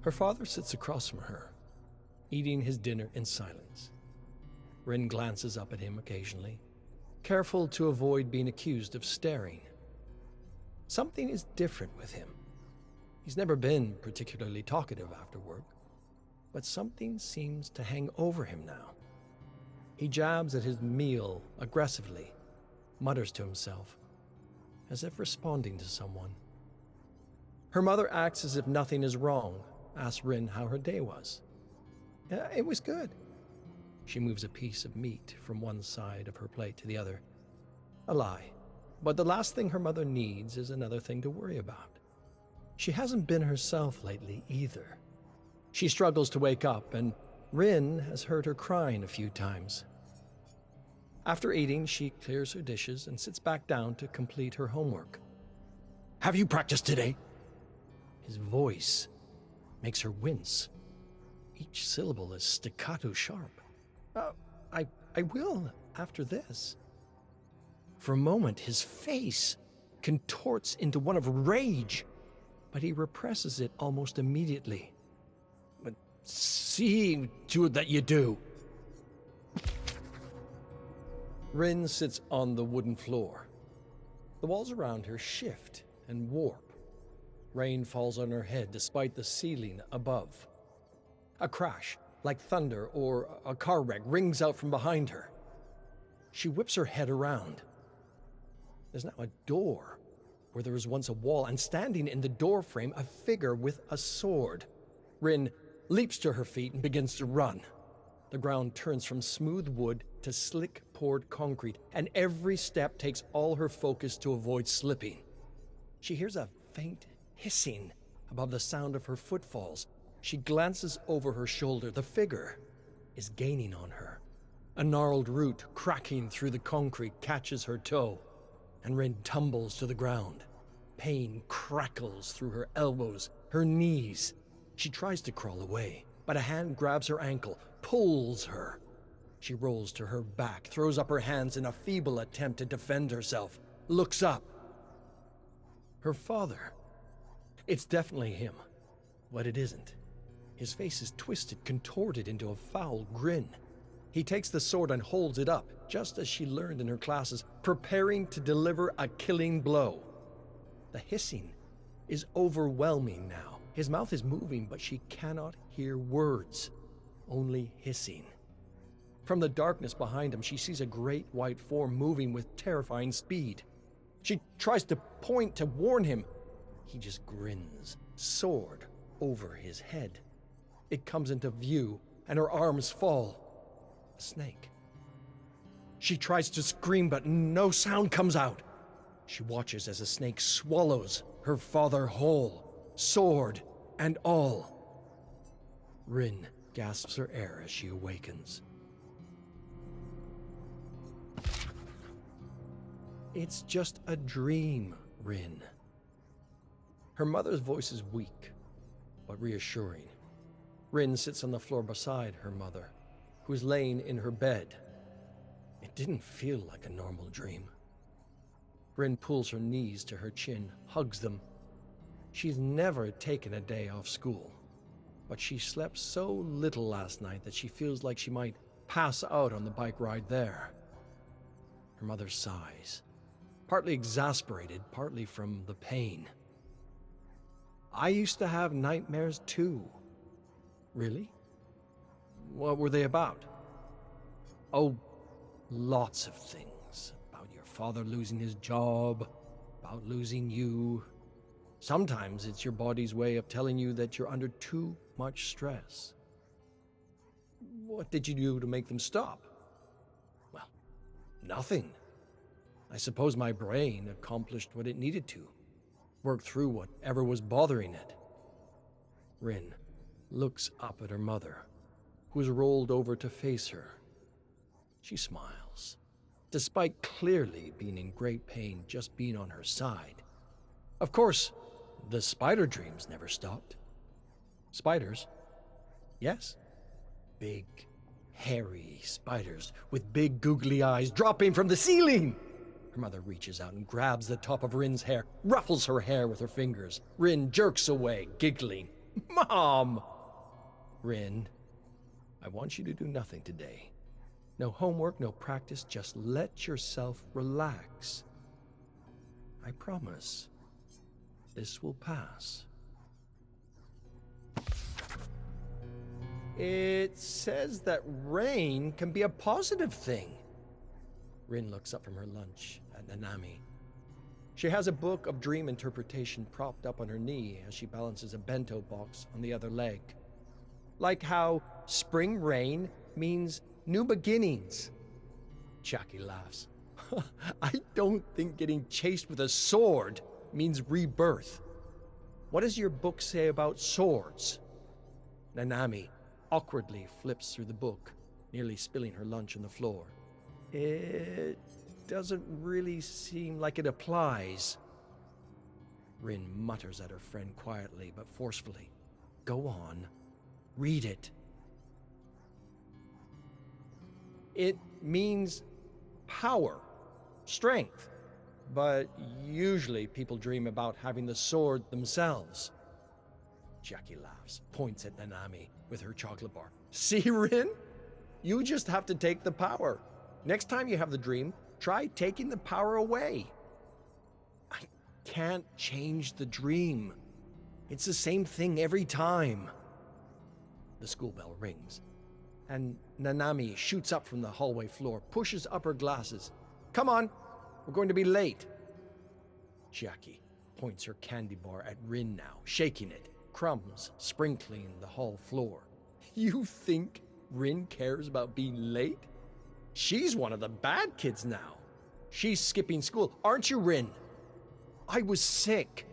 Her father sits across from her, eating his dinner in silence. RIN glances up at him occasionally, careful to avoid being accused of staring. Something is different with him. He's never been particularly talkative after work, but something seems to hang over him now. He jabs at his meal aggressively, mutters to himself, as if responding to someone. Her mother acts as if nothing is wrong, asks RIN how her day was. It was good. She moves a piece of meat from one side of her plate to the other. A lie, but the last thing her mother needs is another thing to worry about. She hasn't been herself lately either. She struggles to wake up, and RIN has heard her crying a few times. After eating, she clears her dishes and sits back down to complete her homework. Have you practiced today? His voice makes her wince. Each syllable is staccato sharp. I will after this. For a moment, his face contorts into one of rage, but he represses it almost immediately. But see to it that you do. RIN sits on the wooden floor. The walls around her shift and warp. Rain falls on her head despite the ceiling above. A crash, like thunder or a car wreck, rings out from behind her. She whips her head around. There's now a door where there was once a wall, and standing in the doorframe, a figure with a sword. RIN leaps to her feet and begins to run. The ground turns from smooth wood to slick poured concrete, and every step takes all her focus to avoid slipping. She hears a faint hissing above the sound of her footfalls. She glances over her shoulder. The figure is gaining on her. A gnarled root cracking through the concrete catches her toe, and RIN tumbles to the ground. Pain crackles through her elbows, her knees. She tries to crawl away, but a hand grabs her ankle, pulls her. She rolls to her back, throws up her hands in a feeble attempt to defend herself, looks up. Her father. It's definitely him, but it isn't. His face is twisted, contorted into a foul grin. He takes the sword and holds it up, just as she learned in her classes, preparing to deliver a killing blow. The hissing is overwhelming now. His mouth is moving, but she cannot hear words, only hissing. From the darkness behind him, she sees a great white form moving with terrifying speed. She tries to point to warn him. He just grins, sword over his head. It comes into view, and her arms fall. A snake. She tries to scream, but no sound comes out. She watches as the snake swallows her father whole, sword and all. RIN gasps her air as she awakens. It's just a dream, RIN. Her mother's voice is weak, but reassuring. RIN sits on the floor beside her mother, who is laying in her bed. It didn't feel like a normal dream. RIN pulls her knees to her chin, hugs them. She's never taken a day off school, but she slept so little last night that she feels like she might pass out on the bike ride there. Her mother sighs, partly exasperated, partly from the pain. I used to have nightmares too. Really? What were they about? Oh, lots of things. About your father losing his job, about losing you. Sometimes it's your body's way of telling you that you're under too much stress. What did you do to make them stop? Well, nothing. I suppose my brain accomplished what it needed to. Worked through whatever was bothering it. RIN looks up at her mother, who is rolled over to face her. She smiles, despite clearly being in great pain just being on her side. Of course, the spider dreams never stopped. Spiders? Yes. Big, hairy spiders with big googly eyes dropping from the ceiling. Her mother reaches out and grabs the top of RIN's hair, ruffles her hair with her fingers. RIN jerks away, giggling. Mom! Rin, I want you to do nothing today. No homework, no practice, just let yourself relax. I promise, this will pass. It says that rain can be a positive thing. Rin looks up from her lunch at Nanami. She has a book of dream interpretation propped up on her knee as she balances a bento box on the other leg. Like how spring rain means new beginnings. Jackie laughs. I don't think getting chased with a sword means rebirth. What does your book say about swords? Nanami awkwardly flips through the book, nearly spilling her lunch on the floor. It doesn't really seem like it applies. Rin mutters at her friend quietly but forcefully. Go on. Read it. It means power, strength. But usually people dream about having the sword themselves. Jackie laughs, points at Nanami with her chocolate bar. See, Rin? You just have to take the power. Next time you have the dream, try taking the power away. I can't change the dream. It's the same thing every time. The school bell rings, and Nanami shoots up from the hallway floor, pushes up her glasses. Come on, we're going to be late. Jackie points her candy bar at Rin now, shaking it, crumbs sprinkling the hall floor. You think Rin cares about being late? She's one of the bad kids now. She's skipping school, aren't you, Rin? I was sick.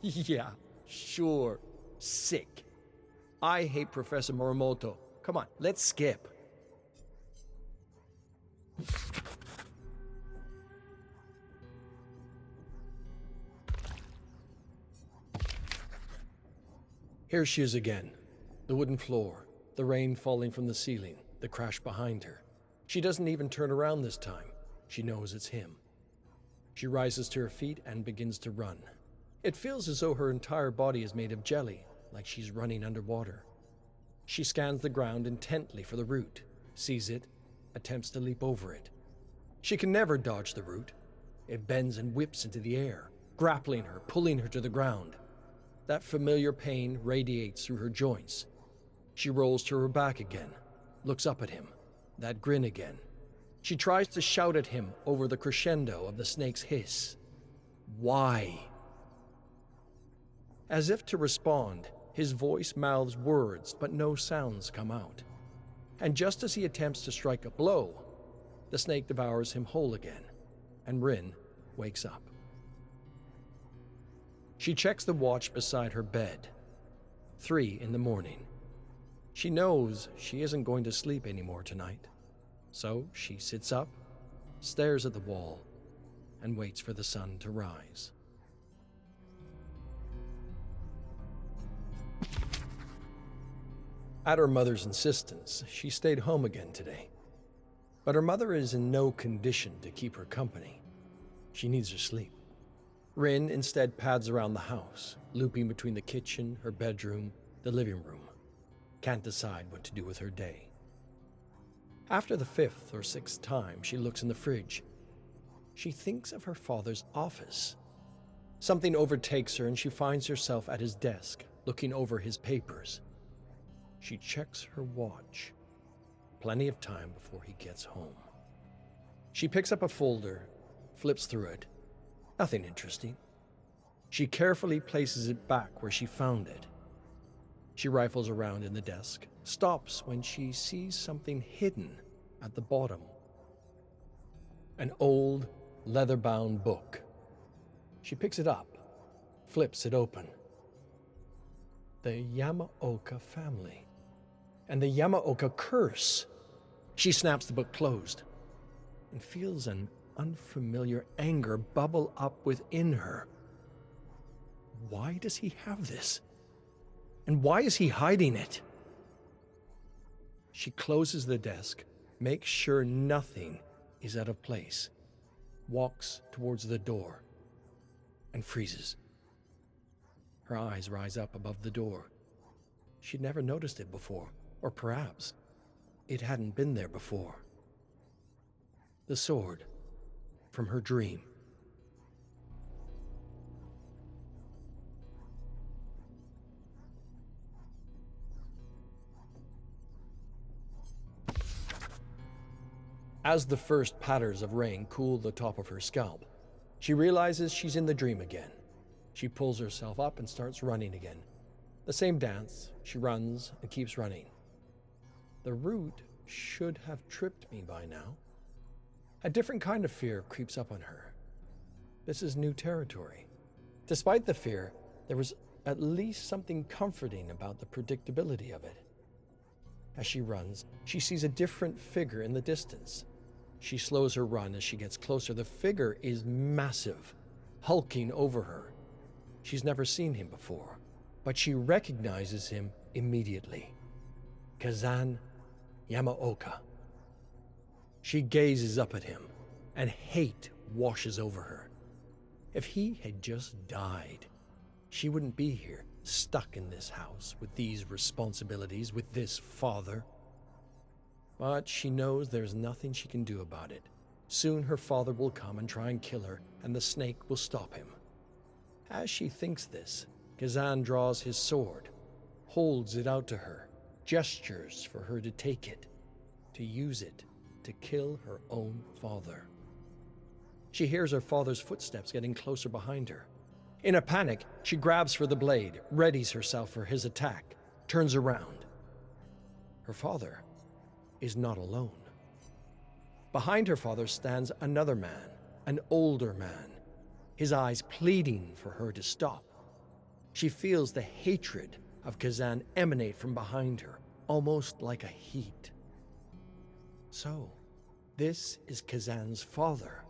Yeah, sure, sick. I hate Professor Morimoto. Come on, let's skip. Here she is again. The wooden floor, the rain falling from the ceiling, the crash behind her. She doesn't even turn around this time. She knows it's him. She rises to her feet and begins to run. It feels as though her entire body is made of jelly, like she's running underwater. She scans the ground intently for the root, sees it, attempts to leap over it. She can never dodge the root. It bends and whips into the air, grappling her, pulling her to the ground. That familiar pain radiates through her joints. She rolls to her back again, looks up at him, that grin again. She tries to shout at him over the crescendo of the snake's hiss. Why? As if to respond, his voice mouths words, but no sounds come out. And just as he attempts to strike a blow, the snake devours him whole again, and Rin wakes up. She checks the watch beside her bed. 3 in the morning. She knows she isn't going to sleep anymore tonight. So she sits up, stares at the wall, and waits for the sun to rise. At her mother's insistence, she stayed home again today. But her mother is in no condition to keep her company. She needs her sleep. Rin instead pads around the house, looping between the kitchen, her bedroom, the living room. Can't decide what to do with her day. After the 5th or 6th time, she looks in the fridge. She thinks of her father's office. Something overtakes her and she finds herself at his desk, looking over his papers. She checks her watch. Plenty of time before he gets home. She picks up a folder, flips through it. Nothing interesting. She carefully places it back where she found it. She rifles around in the desk, stops when she sees something hidden at the bottom. An old, leather-bound book. She picks it up, flips it open. The YAMAOKA family. And the YAMAOKA curse. She snaps the book closed and feels an unfamiliar anger bubble up within her. Why does he have this? And why is he hiding it? She closes the desk, makes sure nothing is out of place, walks towards the door, and freezes. Her eyes rise up above the door. She'd never noticed it before, or perhaps it hadn't been there before. The sword from her dream. As the first patters of rain cool the top of her scalp, she realizes she's in the dream again. She pulls herself up and starts running again. The same dance, she runs and keeps running. The route should have tripped me by now. A different kind of fear creeps up on her. This is new territory. Despite the fear, there was at least something comforting about the predictability of it. As she runs, she sees a different figure in the distance. She slows her run as she gets closer. The figure is massive, hulking over her. She's never seen him before, but she recognizes him immediately. Kazan YAMAOKA. She gazes up at him, and hate washes over her. If he had just died, she wouldn't be here, stuck in this house, with these responsibilities, with this father. But she knows there's nothing she can do about it. Soon her father will come and try and kill her, and the snake will stop him. As she thinks this, Kazan draws his sword, holds it out to her, gestures for her to take it, to use it to kill her own father. She hears her father's footsteps getting closer behind her. In a panic, she grabs for the blade, readies herself for his attack, turns around. Her father is not alone. Behind her father stands another man, an older man, his eyes pleading for her to stop. She feels the hatred of Kazan emanate from behind her, almost like a heat. So, this is Kazan's father.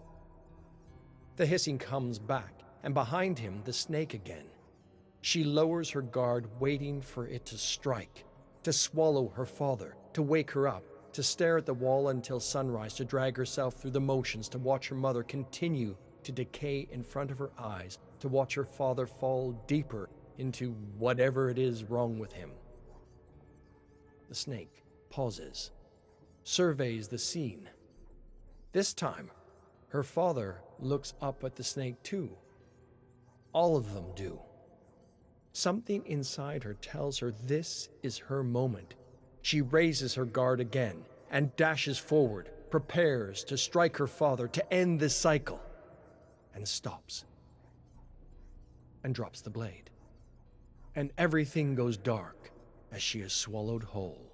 The hissing comes back, and behind him, the snake again. She lowers her guard, waiting for it to strike, to swallow her father, to wake her up, to stare at the wall until sunrise, to drag herself through the motions, to watch her mother continue to decay in front of her eyes, to watch her father fall deeper into whatever it is wrong with him. The snake pauses, surveys the scene. This time, her father looks up at the snake too. All of them do. Something inside her tells her this is her moment. She raises her guard again and dashes forward, prepares to strike her father to end this cycle, and stops and drops the blade. And everything goes dark as she is swallowed whole.